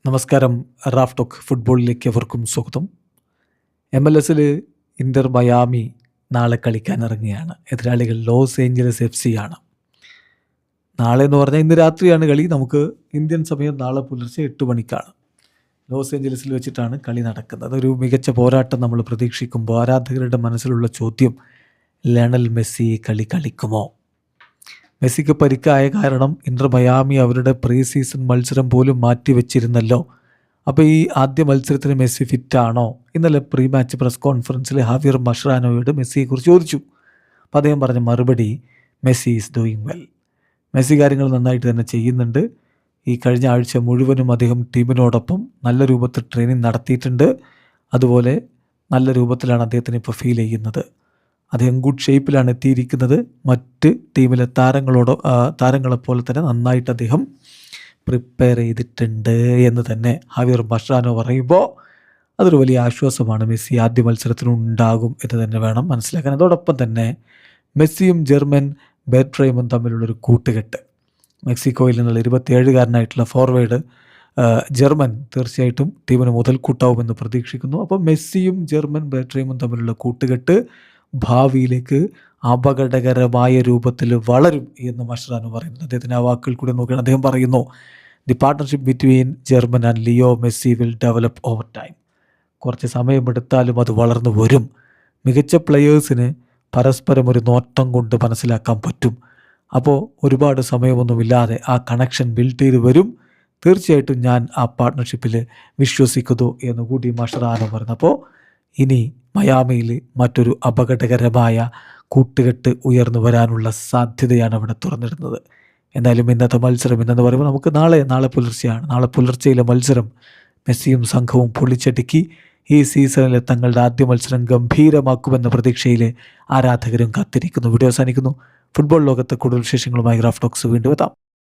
നമസ്കാരം. Raf talk ഫുട്ബോളിലേക്ക് അവർക്കും സ്വാഗതം. MLS ഇന്റർ മയാമി നാളെ കളിക്കാൻ ഇറങ്ങുകയാണ്. എതിരാളികൾ ലോസ് ഏഞ്ചലസ് FC ആണ്. നാളെ എന്ന് പറഞ്ഞാൽ ഇന്ന് രാത്രിയാണ് കളി. നമുക്ക് ഇന്ത്യൻ സമയം നാളെ പുലർച്ചെ 8 മണിക്കാണ് ലോസ് ഏഞ്ചലസിൽ വെച്ചിട്ടാണ് കളി നടക്കുന്നത്. ഒരു മികച്ച പോരാട്ടം നമ്മൾ പ്രതീക്ഷിക്കുമ്പോൾ ആരാധകരുടെ മനസ്സിലുള്ള ചോദ്യം, ലയണൽ മെസ്സി കളി കളിക്കുമോ? മെസ്സിക്ക് പരിക്കായ കാരണം ഇന്റർ മയാമി അവരുടെ പ്രീ സീസൺ മത്സരം പോലും മാറ്റിവെച്ചിരുന്നല്ലോ. അപ്പോൾ ഈ ആദ്യ മത്സരത്തിന് മെസ്സി ഫിറ്റാണോ? ഇന്നലെ പ്രീ മാച്ച് പ്രസ് കോൺഫറൻസിൽ ഹാവിയർ മഷ്റാനോയോട് മെസ്സിയെക്കുറിച്ച് ചോദിച്ചു. അപ്പോൾ അദ്ദേഹം പറഞ്ഞ മറുപടി, Messi is doing well. Messi കാര്യങ്ങൾ നന്നായിട്ട് തന്നെ ചെയ്യുന്നുണ്ട്. ഈ കഴിഞ്ഞ ആഴ്ച മുഴുവനും അദ്ദേഹം ടീമിനോടൊപ്പം നല്ല രൂപത്തിൽ ട്രെയിനിങ് നടത്തിയിട്ടുണ്ട്. അതുപോലെ നല്ല രൂപത്തിലാണ് അദ്ദേഹത്തിന് ഇപ്പോൾ ഫീൽ ചെയ്യുന്നത്. അദ്ദേഹം ഗുഡ് ഷേപ്പിലാണ് എത്തിയിരിക്കുന്നത്. മറ്റ് ടീമിലെ താരങ്ങളെപ്പോലെ തന്നെ നന്നായിട്ട് അദ്ദേഹം പ്രിപ്പയർ ചെയ്തിട്ടുണ്ട് എന്ന് തന്നെ ഹാവിയർ മഷ്റാനോ പറയുമ്പോൾ അതൊരു വലിയ ആശ്വാസമാണ്. മെസ്സി ആദ്യ മത്സരത്തിനുണ്ടാകും എന്ന് തന്നെ വേണം മനസ്സിലാക്കാൻ. അതോടൊപ്പം തന്നെ മെസ്സിയും ജർമ്മൻ ബെർട്രേമും തമ്മിലുള്ളൊരു കൂട്ടുകെട്ട്, മെക്സിക്കോയിൽ നിന്നുള്ള 27-കാരനായിട്ടുള്ള ഫോർവേഡ് ജർമ്മൻ തീർച്ചയായിട്ടും ടീമിന് മുതൽക്കൂട്ടാവുമെന്ന് പ്രതീക്ഷിക്കുന്നു. അപ്പോൾ മെസ്സിയും ജർമ്മൻ ബെർട്രേമും തമ്മിലുള്ള കൂട്ടുകെട്ട് ഭാവിയിലേക്ക് അപകടകരമായ രൂപത്തിൽ വളരും എന്ന് മഷ്റാനോ പറയുന്നത്. അദ്ദേഹത്തിൻ്റെ ആ വാക്കുകൾ കൂടി നോക്കുകയാണ്. അദ്ദേഹം പറയുന്നു, the partnership between German and Leo Messi will develop over time. കുറച്ച് സമയമെടുത്താലും അത് വളർന്നു വരും. മികച്ച പ്ലെയേഴ്സിന് പരസ്പരം ഒരു നോട്ടം കൊണ്ട് മനസ്സിലാക്കാൻ പറ്റും. അപ്പോൾ ഒരുപാട് സമയമൊന്നുമില്ലാതെ ആ കണക്ഷൻ ബിൽഡ് ചെയ്ത് വരും. തീർച്ചയായിട്ടും ഞാൻ ആ പാർട്ട്ണർഷിപ്പിൽ വിശ്വസിക്കുന്നു എന്നുകൂടി മഷ്റാനോ പറയുന്നു. അപ്പോൾ ഇനി മയാമിയിൽ മറ്റൊരു അപകടകരമായ കൂട്ടുകെട്ട് ഉയർന്നു വരാനുള്ള സാധ്യതയാണ് അവിടെ തുറന്നിടുന്നത്. എന്തായാലും ഇന്നത്തെ മത്സരം ഇന്നെന്ന് പറയുമ്പോൾ നമുക്ക് നാളെ പുലർച്ചെയാണ്. നാളെ പുലർച്ചെയിലെ മത്സരം മെസ്സിയും സംഘവും പൊളിച്ചടുക്കി ഈ സീസണിലെ തങ്ങളുടെ ആദ്യ മത്സരം ഗംഭീരമാക്കുമെന്ന പ്രതീക്ഷയിൽ ആരാധകരും കാത്തിരിക്കുന്നു. വീഡിയോ അവസാനിക്കുന്നു. ഫുട്ബോൾ ലോകത്തെ കൂടുതൽ വിശേഷങ്ങളുമായി റാഫ് ടോക്സ് വീണ്ടും എത്താം.